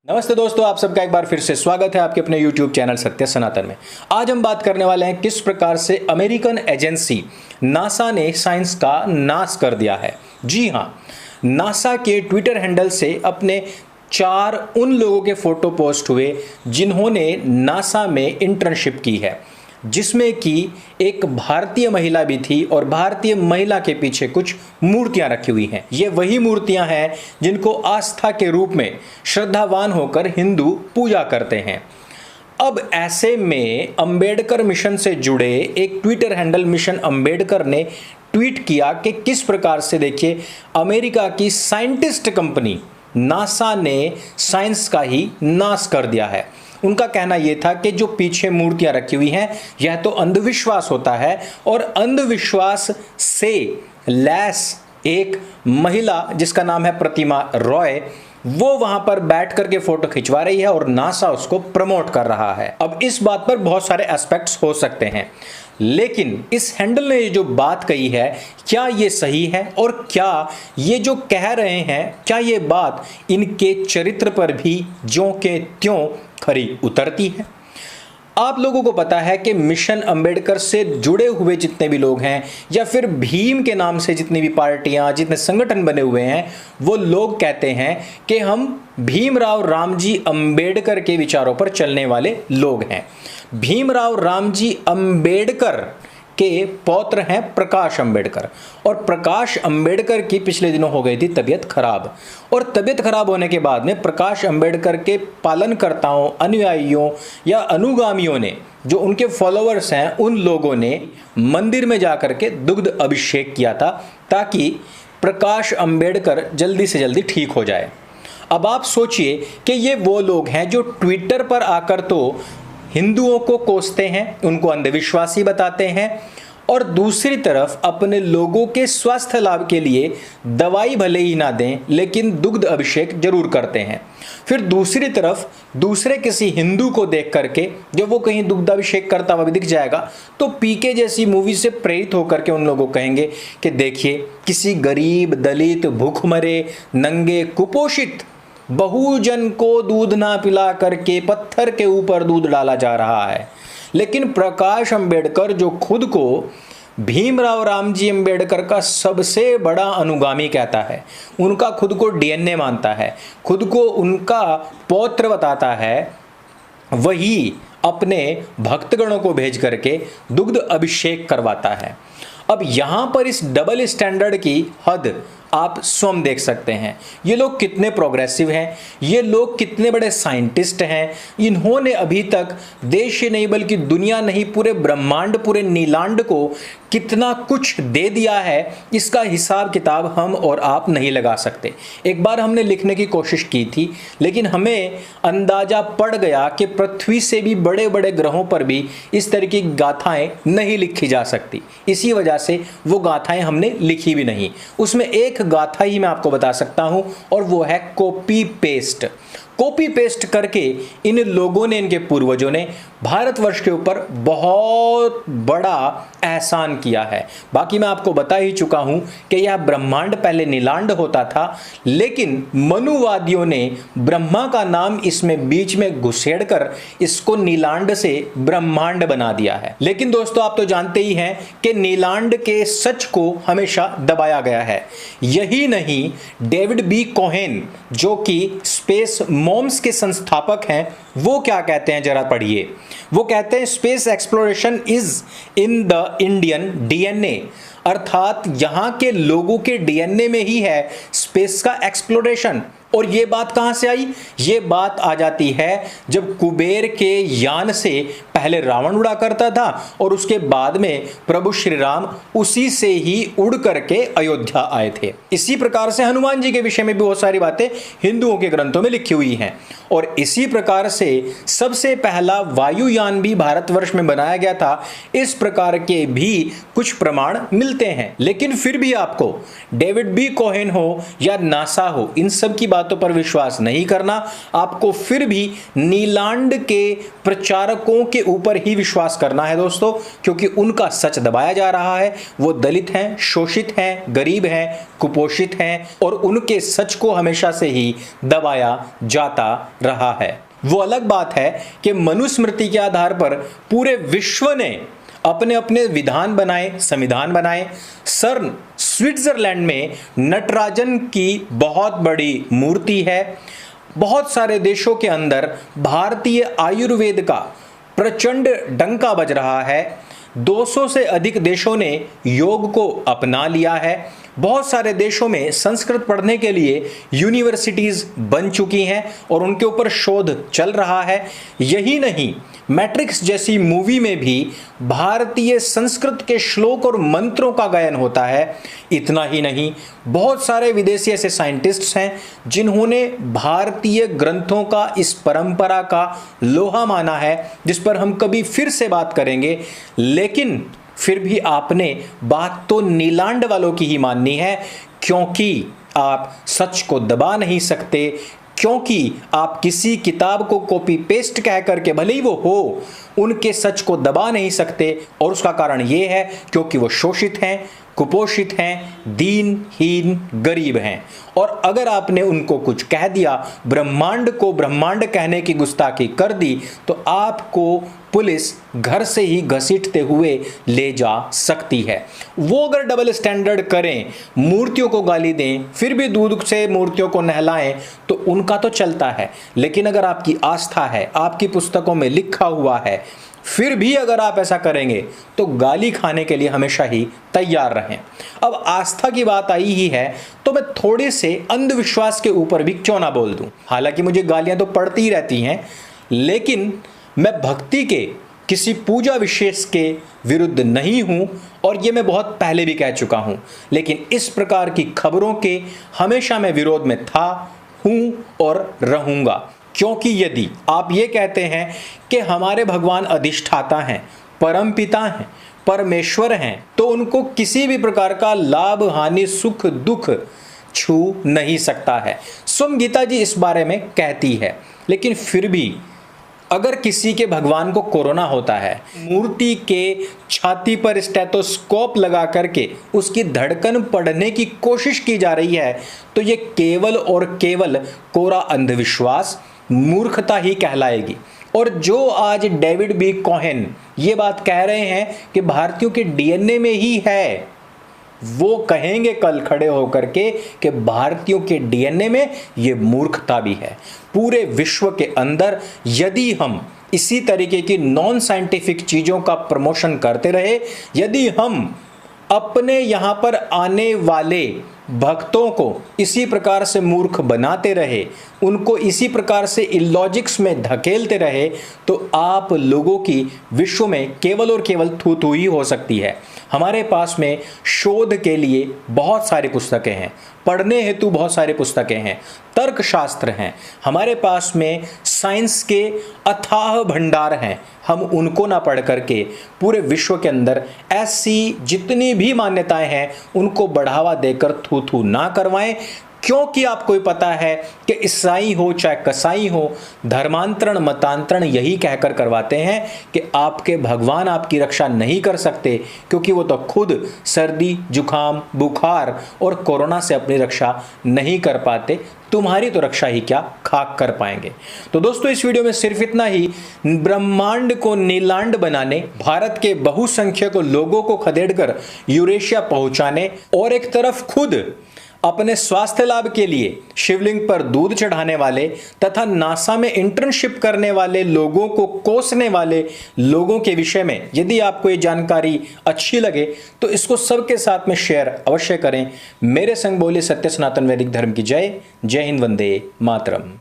नमस्ते दोस्तों, आप सबका एक बार फिर से स्वागत है आपके अपने YouTube चैनल सत्य सनातन में। आज हम बात करने वाले हैं किस प्रकार से अमेरिकन एजेंसी नासा ने साइंस का नाश कर दिया है। जी हां, नासा के ट्विटर हैंडल से अपने 4 उन लोगों के फोटो पोस्ट हुए जिन्होंने नासा में इंटर्नशिप की है, जिसमें कि एक भारतीय महिला भी थी और भारतीय महिला के पीछे कुछ मूर्तियां रखी हुई हैं। ये वही मूर्तियां हैं जिनको आस्था के रूप में श्रद्धावान होकर हिंदू पूजा करते हैं। अब ऐसे में अंबेडकर मिशन से जुड़े एक ट्विटर हैंडल मिशन अंबेडकर ने ट्वीट किया कि किस प्रकार से देखिए अमेरिका की साइंटिस्ट कंपनी नासा ने साइंस का ही नाश कर दिया है। उनका कहना यह था कि जो पीछे मूर्तियां रखी हुई हैं यह तो अंधविश्वास होता है और अंधविश्वास से लैस एक महिला जिसका नाम है प्रतिमा रॉय, वो वहां पर बैठ करके फोटो खिंचवा रही है और नासा उसको प्रमोट कर रहा है। अब इस बात पर बहुत सारे एस्पेक्ट्स हो सकते हैं, लेकिन इस हैंडल ने जो बात कही है क्या ये सही है और क्या ये जो कह रहे हैं क्या ये बात इनके चरित्र पर भी ज्यों के त्यों खरी उतरती है। आप लोगों को पता है कि मिशन अंबेडकर से जुड़े हुए जितने भी लोग हैं या फिर भीम के नाम से जितनी भी पार्टियां जितने संगठन बने हुए हैं, वो लोग कहते हैं कि हम भीमराव रामजी अंबेडकर के विचारों पर चलने वाले लोग हैं। भीमराव रामजी अंबेडकर के पौत्र हैं प्रकाश अंबेडकर, और प्रकाश अंबेडकर की पिछले दिनों हो गई थी तबीयत खराब, और तबीयत खराब होने के बाद में प्रकाश अंबेडकर के पालनकर्ताओं, अनुयायियों या अनुगामियों ने, जो उनके फॉलोअर्स हैं, उन लोगों ने मंदिर में जाकर के दुग्ध अभिषेक किया था ताकि प्रकाश अंबेडकर जल्दी से जल्दी ठीक हो जाए। अब आप सोचिए कि ये वो लोग हैं जो ट्विटर पर आकर तो हिंदुओं को कोसते हैं, उनको अंधविश्वासी बताते हैं, और दूसरी तरफ अपने लोगों के स्वास्थ्य लाभ के लिए दवाई भले ही ना दें लेकिन दुग्ध अभिषेक जरूर करते हैं। फिर दूसरी तरफ दूसरे किसी हिंदू को देख करके जब वो कहीं दुग्ध अभिषेक करता हुआ भी दिख जाएगा तो पीके जैसी मूवी से प्रेरित होकर के उन लोगों को कहेंगे कि देखिए किसी गरीब, दलित, भूखमरे, नंगे, कुपोषित बहुजन को दूध ना पिला करके पत्थर के ऊपर दूध डाला जा रहा है। लेकिन प्रकाश अंबेडकर, जो खुद को भीमराव रामजी अंबेडकर का सबसे बड़ा अनुगामी कहता है, उनका खुद को डीएनए मानता है, खुद को उनका पौत्र बताता है, वही अपने भक्तगणों को भेज करके दुग्ध अभिषेक करवाता है। अब यहां पर इस डबल स्टैंडर्ड की हद आप स्वयं देख सकते हैं। ये लोग कितने प्रोग्रेसिव हैं, ये लोग कितने बड़े साइंटिस्ट हैं। इन्होंने अभी तक देश ही नहीं बल्कि दुनिया नहीं, पूरे ब्रह्मांड, पूरे नीलांड को कितना कुछ दे दिया है, इसका हिसाब किताब हम और आप नहीं लगा सकते। एक बार हमने लिखने की कोशिश की थी लेकिन हमें अंदाजा पड़ गया कि पृथ्वी से भी बड़े बड़े ग्रहों पर भी इस तरह की गाथाएं नहीं लिखी जा सकती। इसी वजह से वो गाथाएं हमने लिखी भी नहीं। उसमें एक गाथा ही मैं आपको बता सकता हूं और वो है कॉपी पेस्ट। कॉपी पेस्ट करके इन लोगों ने, इनके पूर्वजों ने भारतवर्ष के ऊपर बहुत बड़ा एहसान किया है। बाकी मैं आपको बता ही चुका हूं कि यह ब्रह्मांड पहले नीलांड होता था, लेकिन मनुवादियों ने ब्रह्मा का नाम इसमें बीच में घुसेड़कर इसको नीलांड से ब्रह्मांड बना दिया है। लेकिन दोस्तों, आप तो जानते ही हैं कि नीलांड के सच को हमेशा दबाया गया है। यही नहीं, डेविड बी कोहेन, जो कि स्पेस मॉम्स के संस्थापक हैं, वो क्या कहते हैं जरा पढ़िए। वो कहते हैं space exploration is in the Indian DNA, अर्थात यहां के लोगों के डीएनए में ही है स्पेस का एक्सप्लोरेशन। और ये बात कहां से आई? ये बात आ जाती है जब कुबेर के यान से पहले रावण उड़ा करता था और उसके बाद में प्रभु श्री राम उसी से ही उड़ करके अयोध्या आए थे। इसी प्रकार से हनुमान जी के विषय में भी बहुत सारी बातें हिंदुओं के ग्रंथों में लिखी हुई हैं, और इसी प्रकार से सबसे पहला वायुयान भी भारतवर्ष में बनाया गया था। इस प्रकार के भी कुछ प्रमाण मिलते हैं। लेकिन फिर भी आपको डेविड बी कोहेन हो या नासा हो, इन सब की बातों पर विश्वास नहीं करना, आपको फिर भी नीलांड के प्रचारकों के ऊपर ही विश्वास करना है दोस्तों, क्योंकि उनका सच दबाया जा रहा है। वो दलित हैं, शोषित हैं, गरीब हैं, कुपोषित हैं और उनके सच को हमेशा से ही दबाया जाता रहा है। वो अलग बात है कि मनुस्मृति के आधार पर पूरे विश्व ने अपने अपने विधान बनाए, संविधान बनाए। सर्न स्विट्जरलैंड में नटराजन की बहुत बड़ी मूर्ति है। बहुत सारे देशों के अंदर भारतीय आयुर्वेद का प्रचंड डंका बज रहा है। 200 से अधिक देशों ने योग को अपना लिया है। बहुत सारे देशों में संस्कृत पढ़ने के लिए यूनिवर्सिटीज बन चुकी हैं और उनके ऊपर शोध चल रहा है। यही नहीं, मैट्रिक्स जैसी मूवी में भी भारतीय संस्कृत के श्लोक और मंत्रों का गायन होता है। इतना ही नहीं, बहुत सारे विदेशी ऐसे साइंटिस्ट्स हैं जिन्होंने भारतीय ग्रंथों का इस परंपरा का लोहा माना है, जिस पर हम कभी फिर से बात करेंगे। लेकिन फिर भी आपने बात तो नीलांड वालों की ही माननी है, क्योंकि आप सच को दबा नहीं सकते, क्योंकि आप किसी किताब को कॉपी पेस्ट कह करके भले ही वो हो, उनके सच को दबा नहीं सकते। और उसका कारण ये है क्योंकि वो शोषित हैं, कुपोषित हैं, दीनहीन, गरीब हैं। और अगर आपने उनको कुछ कह दिया, ब्रह्मांड को ब्रह्मांड कहने की गुस्ताखी कर दी, तो आपको पुलिस घर से ही घसीटते हुए ले जा सकती है। वो अगर डबल स्टैंडर्ड करें, मूर्तियों को गाली दें, फिर भी दूध से मूर्तियों को नहलाएं, तो उनका तो चलता है। लेकिन अगर आपकी आस्था है, आपकी पुस्तकों में लिखा हुआ है, फिर भी अगर आप ऐसा करेंगे तो गाली खाने के लिए हमेशा ही तैयार रहें। अब आस्था की बात आई ही है तो मैं थोड़े से अंधविश्वास के ऊपर भी क्यों ना बोल दूं। हालांकि मुझे गालियां तो पड़ती ही रहती हैं, लेकिन मैं भक्ति के किसी पूजा विशेष के विरुद्ध नहीं हूं और ये मैं बहुत पहले भी कह चुका हूं। लेकिन इस प्रकार की खबरों के हमेशा मैं विरोध में था, हूं और रहूंगा। क्योंकि यदि आप ये कहते हैं कि हमारे भगवान अधिष्ठाता हैं, परमपिता हैं, परमेश्वर हैं, तो उनको किसी भी प्रकार का लाभ, हानि, सुख, दुख छू नहीं सकता है। स्वयं गीता जी इस बारे में कहती है। लेकिन फिर भी अगर किसी के भगवान को कोरोना होता है, मूर्ति के छाती पर स्टेथोस्कोप लगा करके उसकी धड़कन पढ़ने की कोशिश की जा रही है, तो ये केवल और केवल कोरा अंधविश्वास, मूर्खता ही कहलाएगी। और जो आज डेविड बी कोहेन ये बात कह रहे हैं कि भारतीयों के डीएनए में ही है, वो कहेंगे कल खड़े होकर के कि भारतीयों के डीएनए में ये मूर्खता भी है। पूरे विश्व के अंदर यदि हम इसी तरीके की नॉन साइंटिफिक चीजों का प्रमोशन करते रहे, यदि हम अपने यहां पर आने वाले भक्तों को इसी प्रकार से मूर्ख बनाते रहे, उनको इसी प्रकार से इलॉजिक्स में धकेलते रहे, तो आप लोगों की विश्व में केवल और केवल थू थू ही हो सकती है। हमारे पास में शोध के लिए बहुत सारी पुस्तकें हैं, पढ़ने हेतु बहुत सारी पुस्तकें हैं, तर्कशास्त्र हैं, हमारे पास में साइंस के अथाह भंडार हैं। हम उनको ना पढ़ करके पूरे विश्व के अंदर ऐसी जितनी भी मान्यताएं हैं उनको बढ़ावा देकर थू थू ना करवाएं। क्योंकि आपको ही पता है कि ईसाई हो चाहे कसाई हो, धर्मांतरण मतांतरण यही कहकर करवाते हैं कि आपके भगवान आपकी रक्षा नहीं कर सकते, क्योंकि वो तो खुद सर्दी, जुकाम, बुखार और कोरोना से अपनी रक्षा नहीं कर पाते, तुम्हारी तो रक्षा ही क्या खाक कर पाएंगे। तो दोस्तों इस वीडियो में सिर्फ इतना ही। ब्रह्मांड को नीलांड बनाने, भारत के बहुसंख्यक लोगों को खदेड़कर यूरेशिया पहुंचाने और एक तरफ खुद अपने स्वास्थ्य लाभ के लिए शिवलिंग पर दूध चढ़ाने वाले तथा नासा में इंटर्नशिप करने वाले लोगों को कोसने वाले लोगों के विषय में यदि आपको ये जानकारी अच्छी लगे तो इसको सबके साथ में शेयर अवश्य करें। मेरे संग बोले सत्य सनातन वैदिक धर्म की जय। जय हिंद, वंदे मातरम।